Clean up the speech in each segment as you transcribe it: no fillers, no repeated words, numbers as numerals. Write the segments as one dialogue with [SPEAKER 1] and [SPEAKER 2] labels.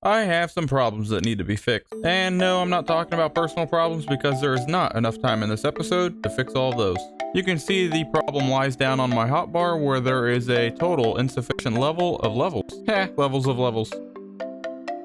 [SPEAKER 1] I have some problems that need to be fixed. And no, I'm not talking about personal problems because there is not enough time in this episode to fix all of those. You can see the problem lies down on my hotbar where there is a total insufficient level of levels. Heh, levels of levels.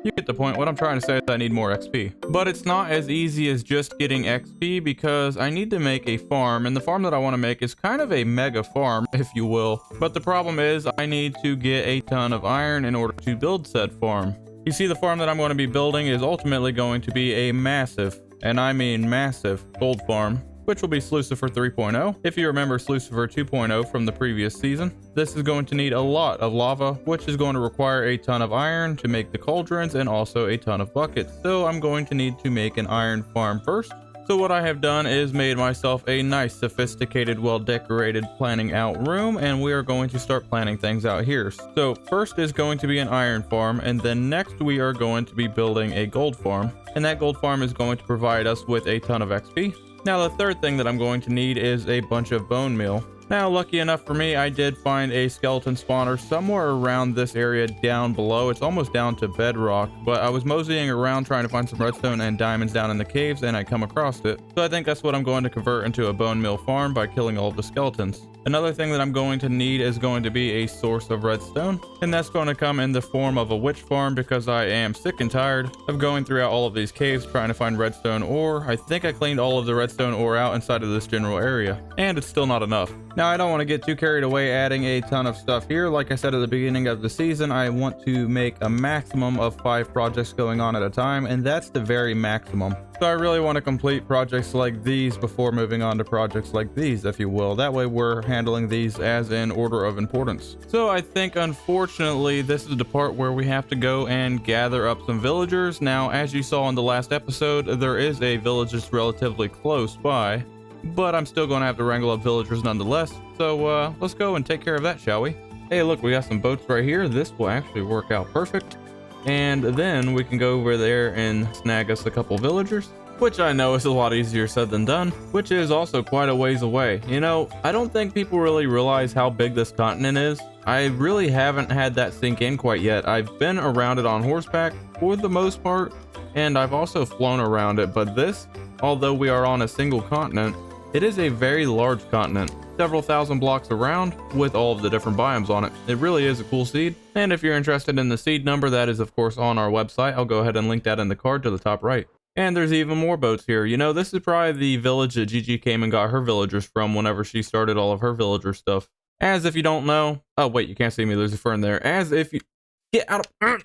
[SPEAKER 1] You get the point. What I'm trying to say is I need more XP. But it's not as easy as just getting XP because I need to make a farm, and the farm that I want to make is kind of a mega farm, if you will. But the problem is I need to get a ton of iron in order to build said farm. You see, the farm that I'm going to be building is ultimately going to be a massive, and I mean massive, gold farm, which will be Slucifer 3.0. If you remember Slucifer 2.0 from the previous season, this is going to need a lot of lava, which is going to require a ton of iron to make the cauldrons and also a ton of buckets. So I'm going to need to make an iron farm first. So what I have done is made myself a nice, sophisticated, well-decorated planning out room, and we are going to start planning things out here. So first is going to be an iron farm, and then next we are going to be building a gold farm, and that gold farm is going to provide us with a ton of XP. Now the third thing that I'm going to need is a bunch of bone meal. Now, lucky enough for me, I did find a skeleton spawner somewhere around this area down below. It's almost down to Bedrock, but I was moseying around trying to find some redstone and diamonds down in the caves, and I come across it. So I think that's what I'm going to convert into a bone meal farm by killing all of the skeletons. Another thing that I'm going to need is going to be a source of redstone, and that's going to come in the form of a witch farm because I am sick and tired of going throughout all of these caves trying to find redstone ore. I think I cleaned all of the redstone ore out inside of this general area, and it's still not enough. Now, I don't want to get too carried away adding a ton of stuff here. Like I said at the beginning of the season, I want to make a maximum of 5 projects going on at a time, and that's the very maximum. So I really want to complete projects like these before moving on to projects like these, if you will. That way we're handling these as in order of importance. So I think, unfortunately, this is the part where we have to go and gather up some villagers. Now, as you saw in the last episode, there is a village that's relatively close by, but I'm still going to have to wrangle up villagers nonetheless. So let's go and take care of that, shall we? Hey, look, we got some boats right here. This will actually work out perfect. And then we can go over there and snag us a couple villagers, which I know is a lot easier said than done, which is also quite a ways away. You know, I don't think people really realize how big this continent is. I really haven't had that sink in quite yet. I've been around it on horseback for the most part, and I've also flown around it, but this, although we are on a single continent, it is a very large continent, several thousand blocks around with all of the different biomes on it. It really is a cool seed. And if you're interested in the seed number, that is of course on our website. I'll go ahead and link that in the card to the top right. And there's even more boats here. You know, this is probably the village that Gigi came and got her villagers from whenever she started all of her villager stuff. As if you don't know, oh wait, you can't see me, there's a fern there. As if you, get out of,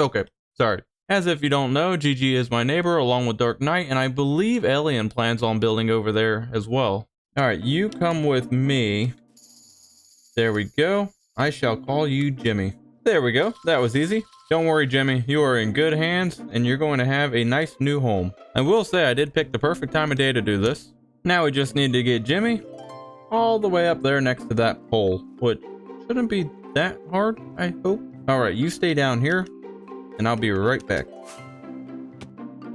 [SPEAKER 1] okay, sorry. As if you don't know, Gigi is my neighbor along with Dark Knight, and I believe Alien plans on building over there as well. All right, you come with me. There we go. I shall call you Jimmy. There we go. That was easy. Don't worry, Jimmy. You are in good hands, and you're going to have a nice new home. I will say I did pick the perfect time of day to do this. Now we just need to get Jimmy all the way up there next to that pole, which shouldn't be that hard, I hope. All right, you stay down here, and I'll be right back.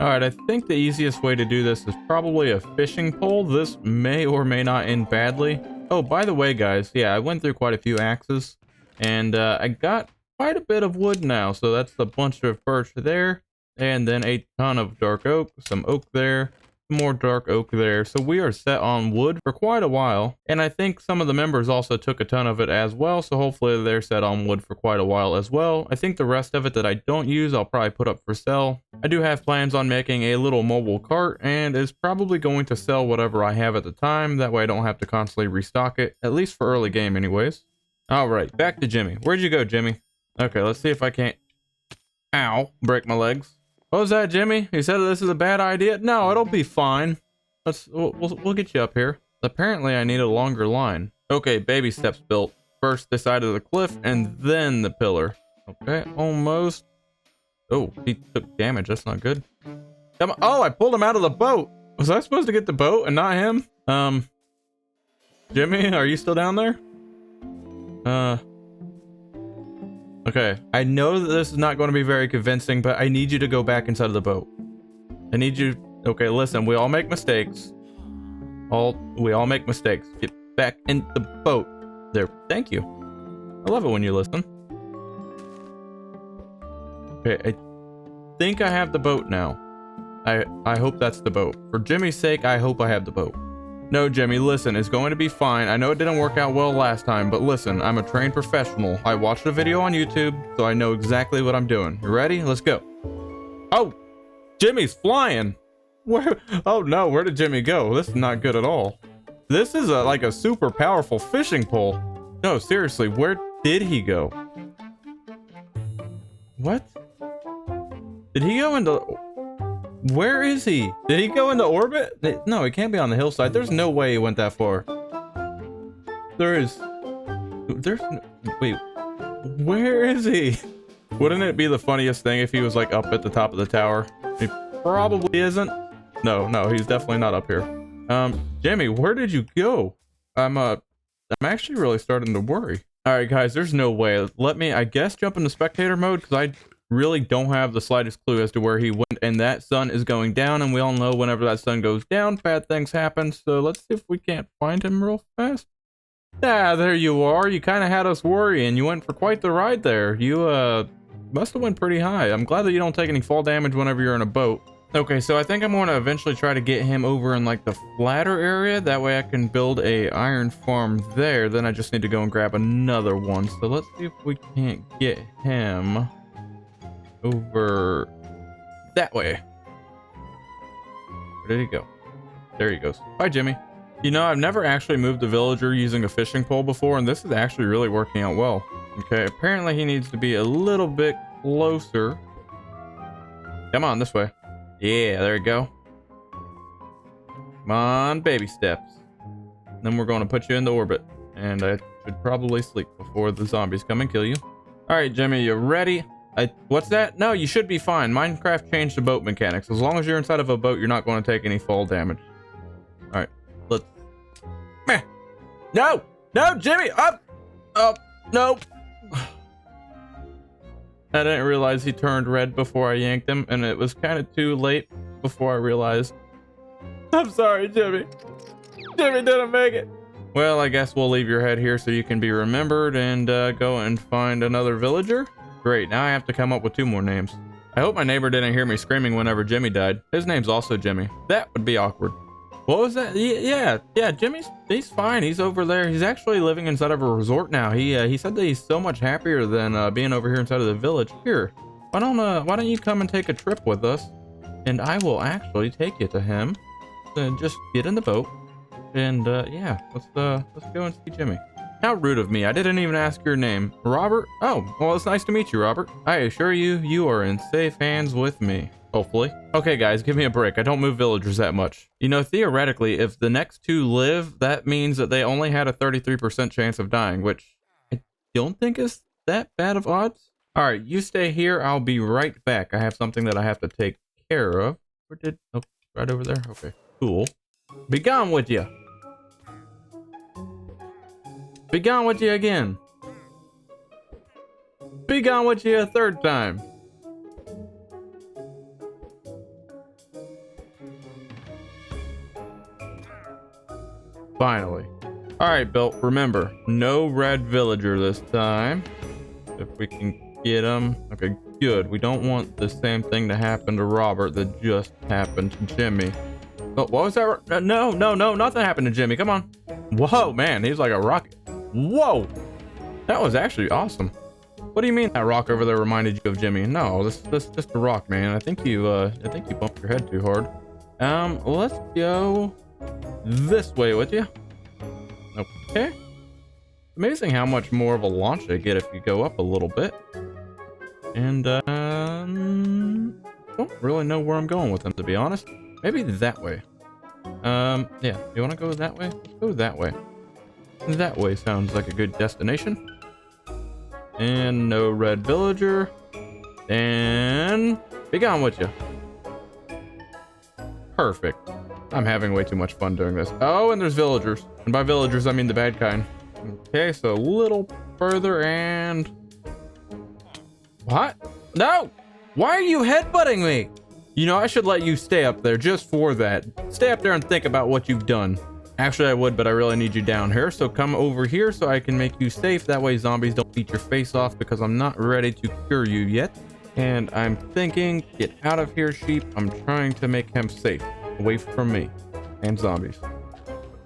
[SPEAKER 1] All right, I think the easiest way to do this is probably a fishing pole. This may or may not end badly. Oh, by the way, guys, yeah, I went through quite a few axes, and I got quite a bit of wood now. So that's a bunch of birch there, and then a ton of dark oak, some oak there, more dark oak there. So we are set on wood for quite a while, and I think some of the members also took a ton of it as well, so hopefully they're set on wood for quite a while as well. I think the rest of it that I don't use I'll probably put up for sale. I do have plans on making a little mobile cart, and is probably going to sell whatever I have at the time. That way I don't have to constantly restock it, at least for early game anyways. All right, back to Jimmy. Where'd you go, Jimmy? Okay, let's see if I can't, ow, break my legs. What was that, Jimmy? You said this is a bad idea? No, it'll be fine. We'll get you up here. Apparently, I need a longer line. Okay, baby steps built. First this side of the cliff, and then the pillar. Okay, almost. Oh, he took damage. That's not good. Come on. Oh, I pulled him out of the boat. Was I supposed to get the boat and not him? Jimmy, are you still down there? Okay, I know that this is not going to be very convincing, but I need you to go back inside of the boat. I need you. Okay, listen, we all make mistakes. We all make mistakes. Get back in the boat. There, thank you. I love it when you listen. Okay, think I have the boat now. I hope that's the boat. For Jimmy's sake, I hope I have the boat. No, Jimmy, listen, it's going to be fine. I know it didn't work out well last time, but listen, I'm a trained professional. I watched a video on YouTube, so I know exactly what I'm doing. You ready? Let's go. Oh, Jimmy's flying. Where? Oh no, where did Jimmy go? This is not good at all. This is like a super powerful fishing pole. No, seriously, where did he go? What? Did he go into... Where is he? Did he go into orbit? No, he can't be on the hillside. There's no way he went that far. There's... Wait. Where is he? Wouldn't it be the funniest thing if he was like up at the top of the tower? He probably isn't. No, he's definitely not up here. Jimmy, where did you go? I'm actually really starting to worry. All right, guys, there's no way. Let me, I guess, jump into spectator mode because I really don't have the slightest clue as to where he went, and that sun is going down, and we all know whenever that sun goes down, bad things happen. So let's see if we can't find him real fast. Ah, there you are. You kind of had us worrying. You went for quite the ride there. You must have went pretty high. I'm glad that you don't take any fall damage whenever you're in a boat. Okay, so I think I'm going to eventually try to get him over in like the flatter area. That way I can build a iron farm there. Then I just need to go and grab another one. So let's see if we can't get him over that way. Where did he go? There he goes. Bye, Jimmy. You know, I've never actually moved a villager using a fishing pole before, and this is actually really working out well. Okay, apparently he needs to be a little bit closer. Come on, this way. Yeah, there you go. Come on, baby steps. Then we're going to put you into orbit. And I should probably sleep before the zombies come and kill you. All right, Jimmy, you ready? What's that? No, you should be fine. Minecraft changed the boat mechanics. As long as you're inside of a boat, you're not going to take any fall damage. All right, let's... No! No, Jimmy! Up! Oh, no! I didn't realize he turned red before I yanked him, and it was kind of too late before I realized. I'm sorry, Jimmy. Jimmy didn't make it. Well, I guess we'll leave your head here so you can be remembered and go and find another villager. Great, now I have to come up with 2 more names. I hope my neighbor didn't hear me screaming whenever Jimmy died. His name's also Jimmy. That would be awkward. What was that? Yeah, he's fine. He's over there. He's actually living inside of a resort now. He said that he's so much happier than being over here inside of the village. Here, why don't you come and take a trip with us, and I will actually take you to him. Then just get in the boat, and yeah, let's go and see Jimmy. How rude of me. I didn't even ask your name. Robert? Oh, well, it's nice to meet you, Robert. I assure you, you are in safe hands with me. Hopefully. Okay, guys, give me a break. I don't move villagers that much. You know, theoretically, if the next 2 live, that means that they only had a 33% chance of dying, which I don't think is that bad of odds. All right, you stay here. I'll be right back. I have something that I have to take care of. Oh, right over there? Okay, cool. Be gone with you. Be gone with you again. Be gone with you a 3rd time. Finally. All right, Bill, remember, no red villager this time. If we can get him. Okay, good. We don't want the same thing to happen to Robert that just happened to Jimmy. Oh, what was that? No, nothing happened to Jimmy. Come on. Whoa, man, he's like a rocket. Whoa, that was actually awesome. What do you mean that rock over there reminded you of Jimmy? No, that's just a rock, man. I think you bumped your head too hard. Let's go this way with you. Okay. Amazing how much more of a launch I get if you go up a little bit. And don't really know where I'm going with them, to be honest. Maybe that way. Yeah, you want to go that way? Let's go that way. That way sounds like a good destination. And no red villager. And be gone with you. Perfect. I'm having way too much fun doing this. Oh, and there's villagers. And by villagers, I mean the bad kind. Okay, so a little further and... What? No! Why are you headbutting me? You know, I should let you stay up there just for that. Stay up there and think about what you've done. Actually, I would, but I really need you down here. So come over here so I can make you safe. That way zombies don't beat your face off because I'm not ready to cure you yet. And I'm thinking, get out of here, sheep. I'm trying to make him safe, away from me and zombies.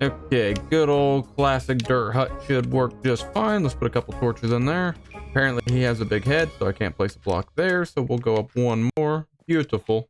[SPEAKER 1] Okay, good old classic dirt hut should work just fine. Let's put a couple torches in there. Apparently he has a big head, so I can't place a block there. So we'll go up one more. Beautiful.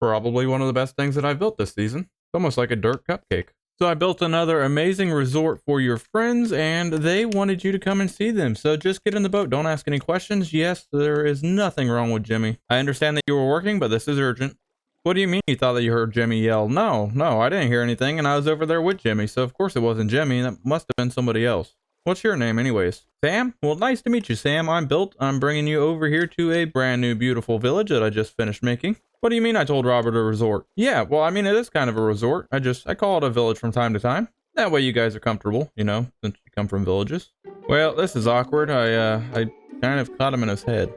[SPEAKER 1] Probably one of the best things that I've built this season. It's almost like a dirt cupcake. So I built another amazing resort for your friends, and they wanted you to come and see them. So just get in the boat. Don't ask any questions. Yes, there is nothing wrong with Jimmy. I understand that you were working, but this is urgent. What do you mean you thought that you heard Jimmy yell? No, I didn't hear anything, and I was over there with Jimmy, so of course it wasn't Jimmy. That must have been somebody else. What's your name anyways? Sam? Well, nice to meet you, Sam. I'm Built. I'm bringing you over here to a brand new beautiful village that I just finished making. What do you mean I told Robert a resort? Yeah, well, I mean, it is kind of a resort. I call it a village from time to time. That way you guys are comfortable, you know, since you come from villages. Well, this is awkward. I kind of caught him in his head.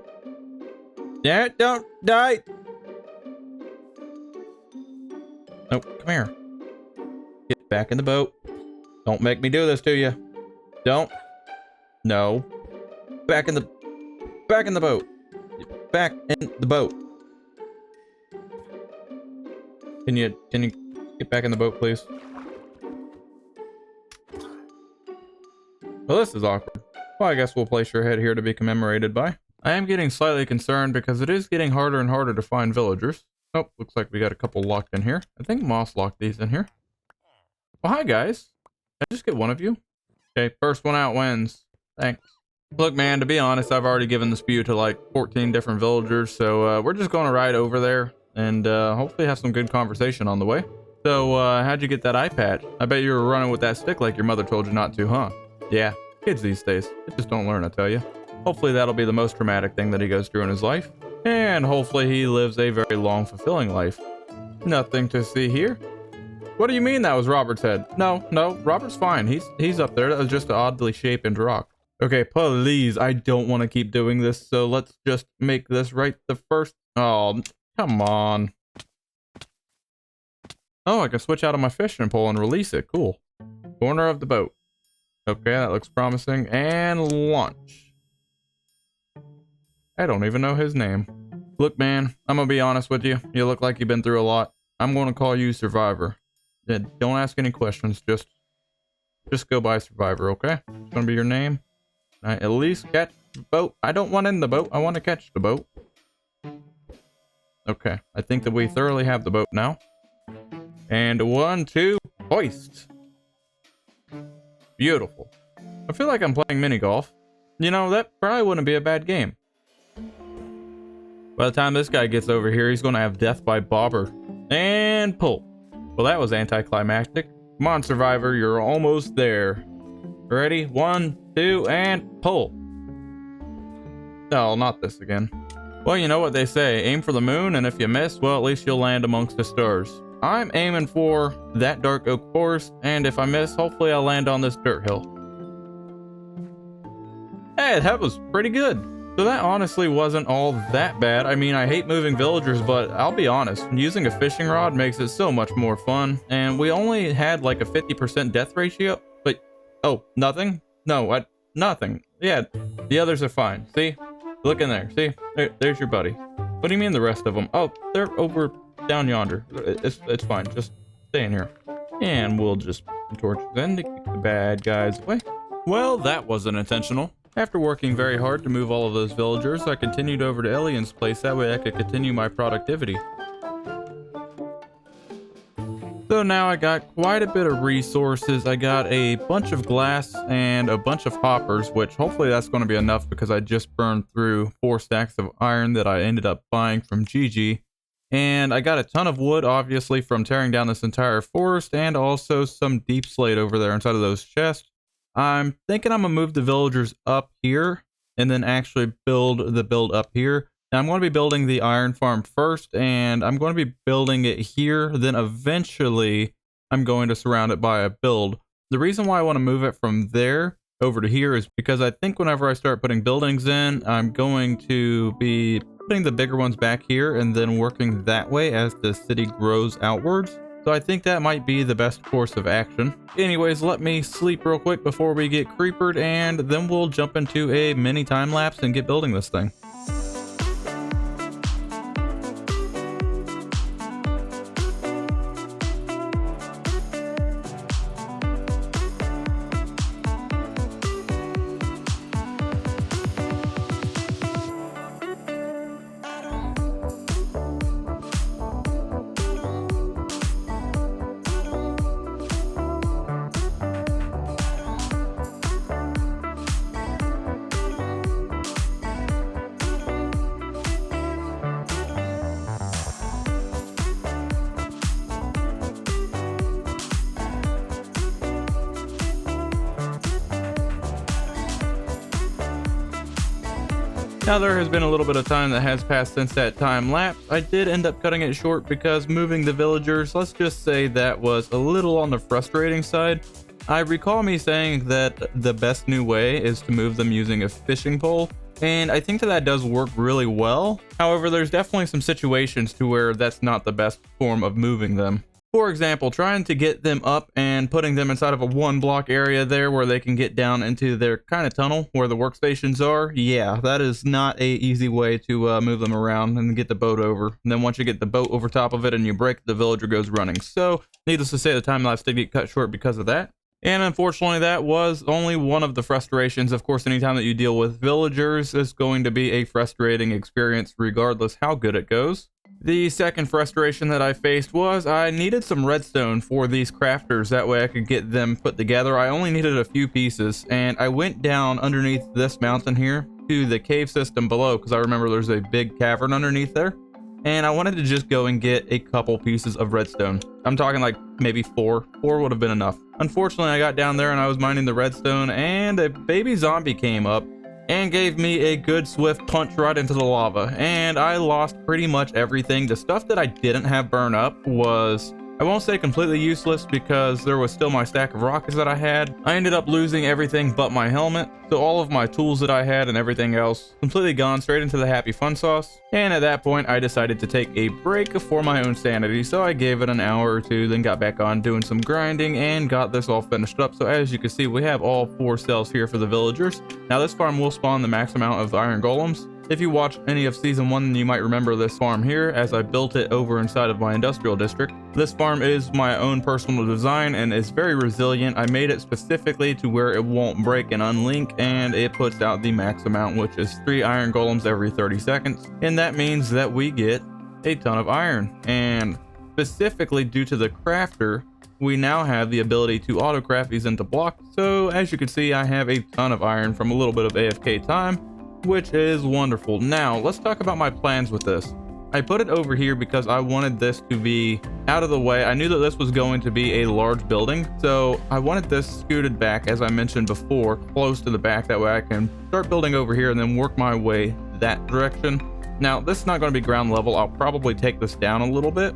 [SPEAKER 1] Yeah, don't die. Oh, come here. Get back in the boat. Don't make me do this to you. Don't. No. Back in the boat. Back in the boat. Can you get back in the boat, please? Well, this is awkward. Well, I guess we'll place your head here to be commemorated by. I am getting slightly concerned because it is getting harder and harder to find villagers. Oh, looks like we got a couple locked in here. I think Moss locked these in here. Well, hi guys. Can I just get one of you? Okay, first one out wins. Thanks. Look, man, to be honest, I've already given the spew to like 14 different villagers, so we're just going to ride over there and hopefully have some good conversation on the way. So, how'd you get that eye patch? I bet you were running with that stick like your mother told you not to, huh? Yeah, kids these days, they just don't learn, I tell you. Hopefully that'll be the most traumatic thing that he goes through in his life. And hopefully he lives a very long, fulfilling life. Nothing to see here. What do you mean that was Robert's head? No, Robert's fine. He's up there. That was just an oddly shaped rock. Okay, please, I don't want to keep doing this, so let's just make this right the first... Oh, come on. Oh, I can switch out of my fishing pole and release it. Cool. Corner of the boat. Okay, that looks promising. And launch. I don't even know his name. Look, man, I'm gonna be honest with you. You look like you've been through a lot. I'm gonna call you Survivor. Yeah, don't ask any questions. Just go by Survivor, okay? It's gonna be your name. At least catch the boat. I don't want in the boat. I want to catch the boat. Okay, I think that we thoroughly have the boat now. And 1, 2, hoist. Beautiful. I feel like I'm playing mini golf. You know, that probably wouldn't be a bad game. By the time this guy gets over here, he's going to have death by bobber. And pull. Well, that was anticlimactic. Come on, Survivor, you're almost there. Ready? 1, 2, and pull. No, not this again. Well, you know what they say. Aim for the moon, and if you miss, well, at least you'll land amongst the stars. I'm aiming for that dark oak forest, and if I miss, hopefully I'll land on this dirt hill. Hey, that was pretty good. So that honestly wasn't all that bad. I mean, I hate moving villagers, but I'll be honest, using a fishing rod makes it so much more fun. And we only had like a 50% death ratio, but oh, nothing? No, nothing. Yeah, the others are fine. See? Look in there. See? There's your buddy. What do you mean the rest of them? Oh, they're over down yonder. It's fine. Just stay in here. And we'll just put the torches in to keep the bad guys away. Well, that wasn't intentional. After working very hard to move all of those villagers, I continued over to Alien's place. That way I could continue my productivity. So now I got quite a bit of resources. I got a bunch of glass and a bunch of hoppers, which hopefully that's going to be enough because I just burned through 4 stacks of iron that I ended up buying from Gigi. And I got a ton of wood, obviously, from tearing down this entire forest, and also some deep slate over there inside of those chests. I'm thinking I'm going to move the villagers up here and then actually build the build up here. Now I'm going to be building the iron farm first, and I'm going to be building it here. Then eventually I'm going to surround it by a build. The reason why I want to move it from there over to here is because I think whenever I start putting buildings in, I'm going to be putting the bigger ones back here and then working that way as the city grows outwards. So I think that might be the best course of action. Anyways, let me sleep real quick before we get creepered, and then we'll jump into a mini time lapse and get building this thing. Now there has been a little bit of time that has passed since that time lapse. I did end up cutting it short because moving the villagers, let's just say that was a little on the frustrating side. I recall me saying that the best new way is to move them using a fishing pole, and I think that does work really well. However, there's definitely some situations to where that's not the best form of moving them. For example, trying to get them up and putting them inside of a 1-block area there where they can get down into their kind of tunnel where the workstations are. Yeah, that is not a easy way to move them around and get the boat over. And then once you get the boat over top of it and you break, the villager goes running. So needless to say, the time lapse did get cut short because of that. And unfortunately, that was only one of the frustrations. Of course, anytime that you deal with villagers, it's going to be a frustrating experience regardless how good it goes. The second frustration that I faced was I needed some redstone for these crafters. That way I could get them put together. I only needed a few pieces, and I went down underneath this mountain here to the cave system below because I remember there's a big cavern underneath there. And I wanted to just go and get a couple pieces of redstone. I'm talking like maybe 4. 4 would have been enough. Unfortunately, I got down there and I was mining the redstone, and a baby zombie came up and gave me a good swift punch right into the lava, and I lost pretty much everything. The stuff that I didn't have burn up was, I won't say completely useless because there was still my stack of rockets that I had. I ended up losing everything but my helmet, so all of my tools that I had and everything else completely gone straight into the happy fun sauce. And at that point I decided to take a break for my own sanity, so I gave it an hour or two, then got back on doing some grinding and got this all finished up. So as you can see, we have all 4 cells here for the villagers. Now this farm will spawn the max amount of iron golems. If you watch any of season 1, you might remember this farm here as I built it over inside of my industrial district. This farm is my own personal design and is very resilient. I made it specifically to where it won't break and unlink, and it puts out the max amount, which is 3 iron golems every 30 seconds. And that means that we get a ton of iron. And specifically due to the crafter, we now have the ability to auto craft these into blocks. So as you can see, I have a ton of iron from a little bit of AFK time, which is wonderful. Now let's talk about my plans with this. I put it over here because I wanted this to be out of the way. I knew that this was going to be a large building, so I wanted this scooted back, as I mentioned before, close to the back. That way I can start building over here and then work my way that direction. Now this is not going to be ground level. I'll probably take this down a little bit,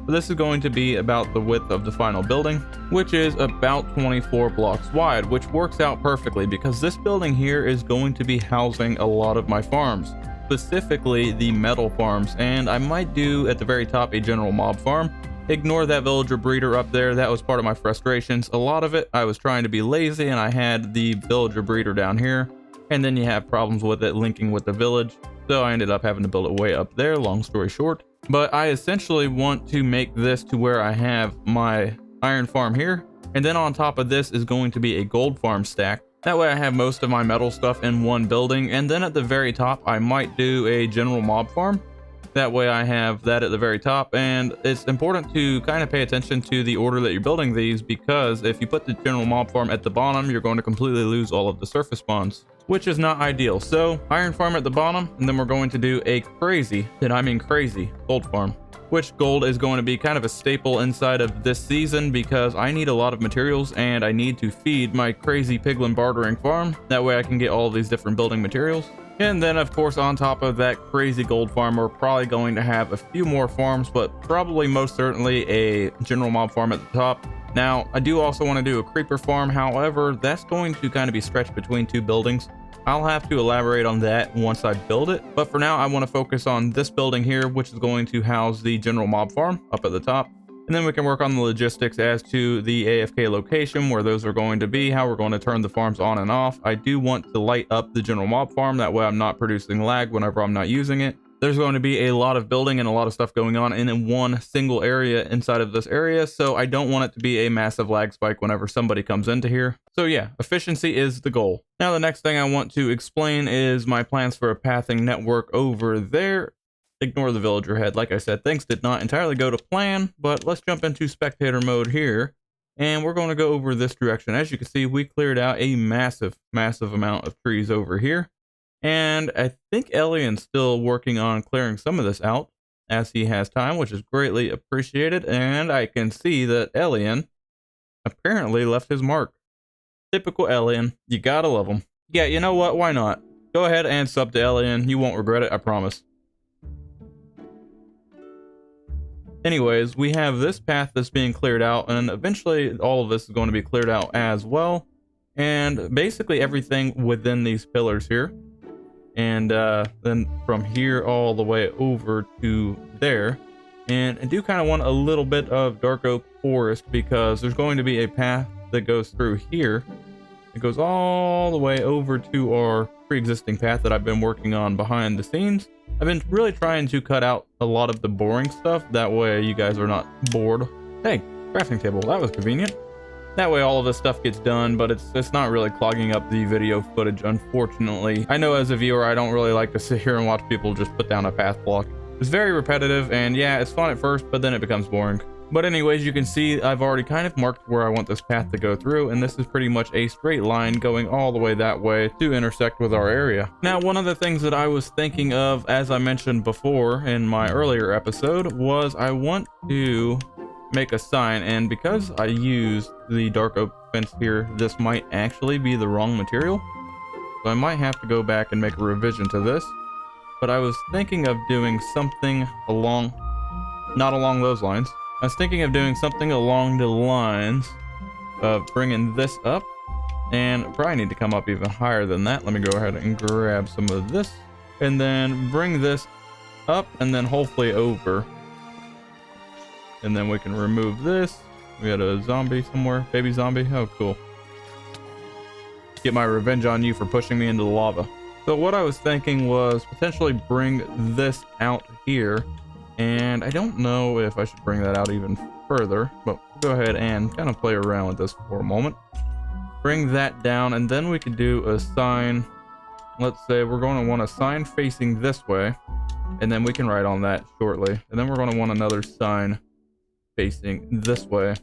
[SPEAKER 1] but this is going to be about the width of the final building, which is about 24 blocks wide, which works out perfectly because this building here is going to be housing a lot of my farms, specifically the metal farms, and I might do at the very top a general mob farm. Ignore that villager breeder up there. That was part of my frustrations. A lot of it, I was trying to be lazy and I had the villager breeder down here, and then you have problems with it linking with the village. So I ended up having to build it way up there, long story short. But I essentially want to make this to where I have my iron farm here, and then on top of this is going to be a gold farm stack. That way I have most of my metal stuff in one building, and then at the very top I might do a general mob farm. That way I have that at the very top, and it's important to kind of pay attention to the order that you're building these, because if you put the general mob farm at the bottom, you're going to completely lose all of the surface spawns, which is not ideal. So iron farm at the bottom, and then we're going to do a crazy gold farm, which gold is going to be kind of a staple inside of this season because I need a lot of materials and I need to feed my crazy piglin bartering farm. That way I can get all of these different building materials. And then of course on top of that crazy gold farm, we're probably going to have a few more farms, but probably most certainly a general mob farm at the top. Now I do also want to do a creeper farm, however that's going to kind of be stretched between 2 buildings. I'll have to elaborate on that once I build it, but for now I want to focus on this building here, which is going to house the general mob farm up at the top, and then we can work on the logistics as to the AFK location, where those are going to be, how we're going to turn the farms on and off. I do want to light up the general mob farm, that way I'm not producing lag whenever I'm not using it. There's going to be a lot of building and a lot of stuff going on in one single area inside of this area, so I don't want it to be a massive lag spike whenever somebody comes into here. So yeah, efficiency is the goal. Now the next thing I want to explain is my plans for a pathing network over there. Ignore the villager head. Like I said, things did not entirely go to plan, but let's jump into spectator mode here, and we're going to go over this direction. As you can see, we cleared out a massive amount of trees over here. And I think Alien's still working on clearing some of this out as he has time, which is greatly appreciated. And I can see that Alien apparently left his mark. Typical Alien. You gotta love him. Yeah, you know what? Why not? go ahead and sub to Alien. You won't regret it, I promise. Anyways, we have this path that's being cleared out, and eventually all of this is going to be cleared out as well. And basically everything within these pillars here. And then from here all the way over to there. And I do kind of want a little bit of dark oak forest because there's going to be a path that goes through here. It goes all the way over to our pre-existing path that I've been working on behind the scenes. I've been really trying to cut out a lot of the boring stuff. That way you guys are not bored. Hey, crafting table, that was convenient. That way all of this stuff gets done, but it's not really clogging up the video footage, unfortunately. I know as a viewer, I don't really like to sit here and watch people just put down a path block. It's very repetitive, and yeah, it's fun at first, but then it becomes boring. But anyways, you can see I've already kind of marked where I want this path to go through, and this is pretty much a straight line going all the way that way to intersect with our area. Now, one of the things that I was thinking of, as I mentioned before in my earlier episode, was I want to make a sign, and because I used the dark oak fence here, this might actually be the wrong material. So I might have to go back and make a revision to this. But I was thinking of doing something not along those lines. I was thinking of doing something along the lines of bringing this up, and probably need to come up even higher than that. Let me go ahead and grab some of this, and then bring this up, and then hopefully over. And then we can remove this. We got a zombie somewhere, baby zombie. Oh, cool. Get my revenge on you for pushing me into the lava. So what I was thinking was potentially bring this out here. And I don't know if I should bring that out even further, but we'll go ahead and kind of play around with this for a moment. Bring that down, and then we could do a sign. Let's say we're going to want a sign facing this way, and then we can write on that shortly. And then we're going to want another sign facing this way.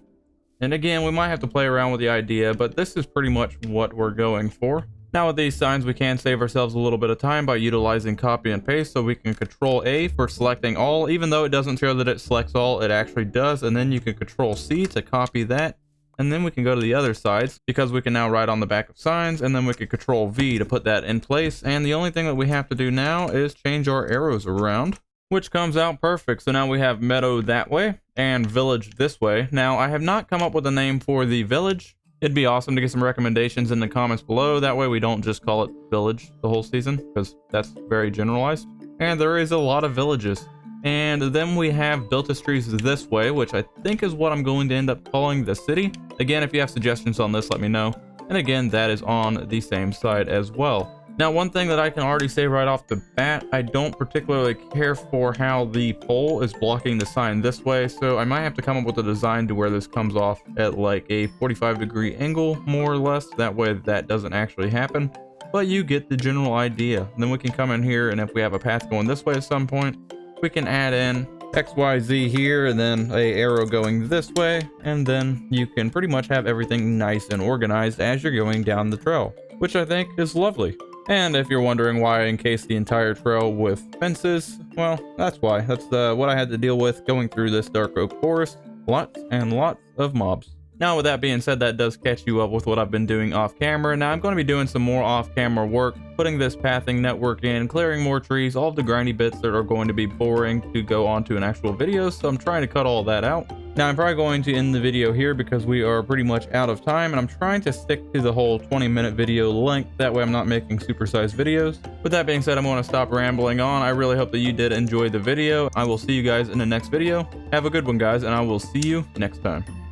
[SPEAKER 1] And again, we might have to play around with the idea, but this is pretty much what we're going for. Now with these signs, we can save ourselves a little bit of time by utilizing copy and paste, so we can Control A for selecting all. Even though it doesn't show that it selects all, it actually does. And then you can Control C to copy that. And then we can go to the other sides, because we can now write on the back of signs, and then we can Control V to put that in place. And the only thing that we have to do now is change our arrows around, which comes out perfect. So now we have meadow that way and village this way. Now I have not come up with a name for the village. It'd be awesome to get some recommendations in the comments below. That way we don't just call it village the whole season, because that's very generalized. And there is a lot of villages. And then we have Built-A-Streets this way, which I think is what I'm going to end up calling the city. Again, if you have suggestions on this, let me know. And again, that is on the same side as well. Now, one thing that I can already say right off the bat, I don't particularly care for how the pole is blocking the sign this way, so I might have to come up with a design to where this comes off at like a 45-degree angle, more or less. That way that doesn't actually happen, but you get the general idea. Then we can come in here, and if we have a path going this way at some point, we can add in XYZ here, and then a arrow going this way, and then you can pretty much have everything nice and organized as you're going down the trail, which I think is lovely. And if you're wondering why I encased the entire trail with fences, well, that's why. That's what I had to deal with going through this dark oak forest. Lots and lots of mobs. Now, with that being said, that does catch you up with what I've been doing off camera. Now, I'm going to be doing some more off camera work, putting this pathing network in, clearing more trees, all of the grindy bits that are going to be boring to go onto an actual video. So I'm trying to cut all that out. Now, I'm probably going to end the video here because we are pretty much out of time, and I'm trying to stick to the whole 20-minute video length. That way I'm not making supersized videos. With that being said, I'm going to stop rambling on. I really hope that you did enjoy the video. I will see you guys in the next video. Have a good one, guys, and I will see you next time.